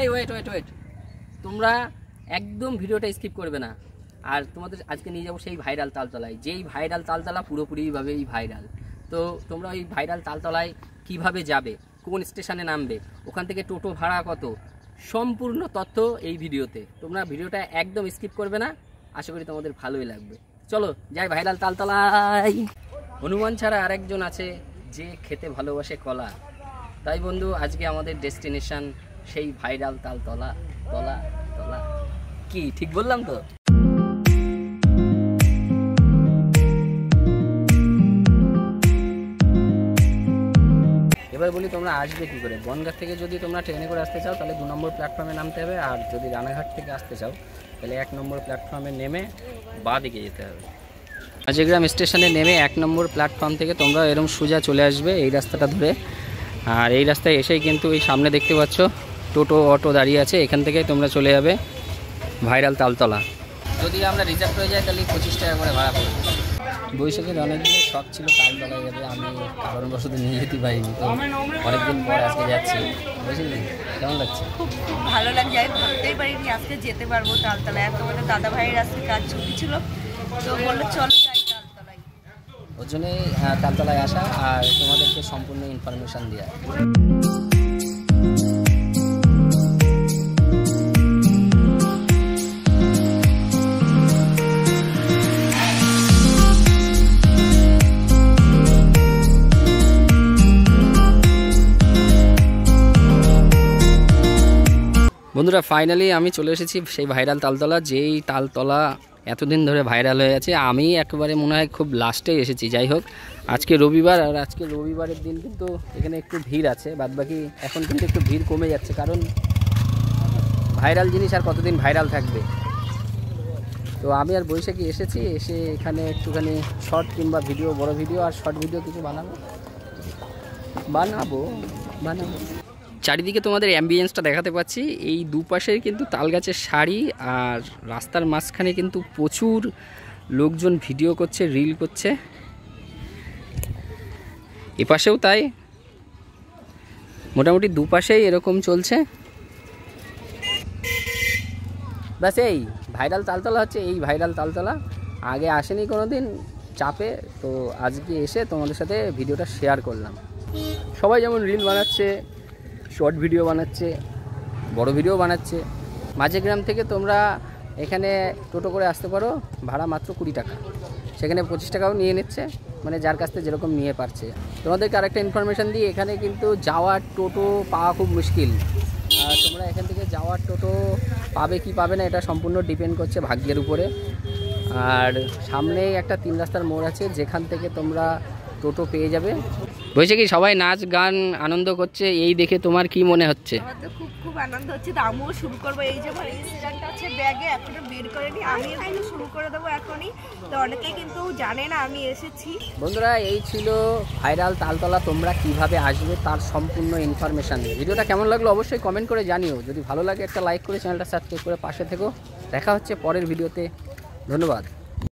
এই wait wait wait, তোমরা একদম ভিডিওটা স্কিপ করবে না। আর তোমাদের আজকে নিয়ে যাবো সেই ভাইরাল তালতলায়, যেই ভাইরাল তালতলা পুরোপুরিভাবেই ভাইরাল। তো তোমরা ওই ভাইরাল তালতলায় কিভাবে যাবে, কোন স্টেশনে নামবে, ওখান থেকে টোটো ভাড়া কত, সম্পূর্ণ তথ্য এই ভিডিওতে। তোমরা ভিডিওটা একদম স্কিপ করবে না, আশা করি তোমাদের ভালোই লাগবে। চলো যাই ভাইরাল তালতলায়। হনুমান ছাড়া আরেকজন আছে যে খেতে ভালোবাসে কলা। তাই বন্ধু, আজকে আমাদের ডেস্টিনেশন সেই ভাইরাল তালতলা। তলা তলা কি ঠিক বললাম তো? এবার বলি তোমরা আসবে কী করে। বনগাঁ থেকে যদি তোমরা ট্রেনে করে আসতে চাও তাহলে 2 নম্বর প্ল্যাটফর্মে নামতে হবে, আর যদি রানাঘাট থেকে আসতে চাও তাহলে 1 নম্বর প্ল্যাটফর্মে নেমে বাঁ দিকে যেতে হবে। মাঝেগ্রাম স্টেশনে নেমে 1 নম্বর প্ল্যাটফর্ম থেকে তোমরা এরকম সোজা চলে আসবে এই রাস্তাটা ধরে। আর এই রাস্তায় এসেই কিন্তু এই সামনে দেখতে পাচ্ছ টোটো অটো দাঁড়িয়ে আছে, এখান থেকে তোমরা চলে যাবে ভাইরাল তালতলা। যদি আমরা রিজার্ভ হয়ে যাই তাহলে 25 টাকা করে ভাড়া পড়বে। বৈশাখের অনেকদিন শখ ছিল তালতলায় যাবে, আমি কারণবশত নিয়ে যেতে পারিনি, তো অনেকদিন পর আজকে যাচ্ছি। বুঝলি কেমন লাগছে? খুব খুব ভালো লাগছে, আমি ভাবতেই পারিনি আজকে যেতে পারবো তালতলায়। এত মানে দাদা ভাইয়ের আজকে কাজ ছুটি ছিল, তো বললো চলো যাই তালতলায়। ওর জন্যই তালতলায় আসা আর তোমাদেরকে সম্পূর্ণ ইনফরমেশান দেওয়া। বন্ধুরা ফাইনালি আমি চলে এসেছি সেই ভাইরাল তালতলা, যেই তালতলা এতদিন ধরে ভাইরাল হয়ে আছে। আমি একেবারে মনে হয় খুব লাস্টেই এসেছি। যাই হোক, আজকে রবিবার, আর আজকে রবিবারের দিন কিন্তু এখানে একটু ভিড় আছে, বাদবাকি এখন কিন্তু একটু ভিড় কমে যাচ্ছে, কারণ ভাইরাল জিনিস আর কতদিন ভাইরাল থাকবে। তো আমি আর বৈশাখী এসেছি, এসে এখানে একটুখানি শর্ট কিংবা ভিডিও, বড় ভিডিও আর শর্ট ভিডিও কিছু বানাবো। চারিদিকে তোমাদের অ্যাম্বিয়েন্সটা দেখাতে পাচ্ছি। এই দুপাশে কিন্তু তালগাছের সারি, আর রাস্তার মাঝখানে কিন্তু প্রচুর লোকজন ভিডিও করছে, রিল করছে। এপাশেও তাই, মোটামুটি দুপাশেই এরকম চলছে। ব্যাস এই ভাইরাল তালতলা হচ্ছে এই ভাইরাল তালতলা। আগে আসেনি কোনো দিন চাপে, তো আজকে এসে তোমাদের সাথে ভিডিওটা শেয়ার করলাম। সবাই যেমন রিল বানাচ্ছে, শর্ট ভিডিও বানাচ্ছে, বড় ভিডিও বানাচ্ছে। মাঝেগ্রাম থেকে তোমরা এখানে টোটো করে আসতে পারো, ভাড়া মাত্র 20 টাকা, সেখানে 25 টাকাও নিয়ে নিচ্ছে, মানে যার কাছ থেকে যেরকম নিয়ে পারছে। তোমাদেরকে আরেকটা ইনফরমেশান দিই, এখানে কিন্তু যাওয়ার টোটো পাওয়া খুব মুশকিল। তোমরা এখান থেকে যাওয়ার টোটো পাবে কি পাবে না এটা সম্পূর্ণ ডিপেন্ড করছে ভাগ্যের উপরে। আর সামনেই একটা 3 রাস্তার মোড় আছে, যেখান থেকে তোমরা টোটো পেয়ে যাবে। বলছে কি সবাই নাচ গান আনন্দ করছে, এই দেখে তোমার কি মনে হচ্ছে? আমার তো খুব খুব আনন্দ হচ্ছে, তো আমিও শুরু করবো। এই যে আমার ইনস্ট্যান্ট আছে ব্যাগে, এখনো বের করেনি, আমি কিন্তু শুরু করে দেবো এখনই। তো অনেকেই কিন্তু জানে না আমি এসেছি। বন্ধুরা এই ছিল ভাইরাল তালতলা, তোমরা কিভাবে আসবে তার সম্পূর্ণ ইনফরমেশান। ভিডিওটা কেমন লাগলো অবশ্যই কমেন্ট করে জানিও। যদি ভালো লাগে একটা লাইক করে চ্যানেলটা সাবস্ক্রাইব করে পাশে থেকো। দেখা হচ্ছে পরের ভিডিওতে। ধন্যবাদ।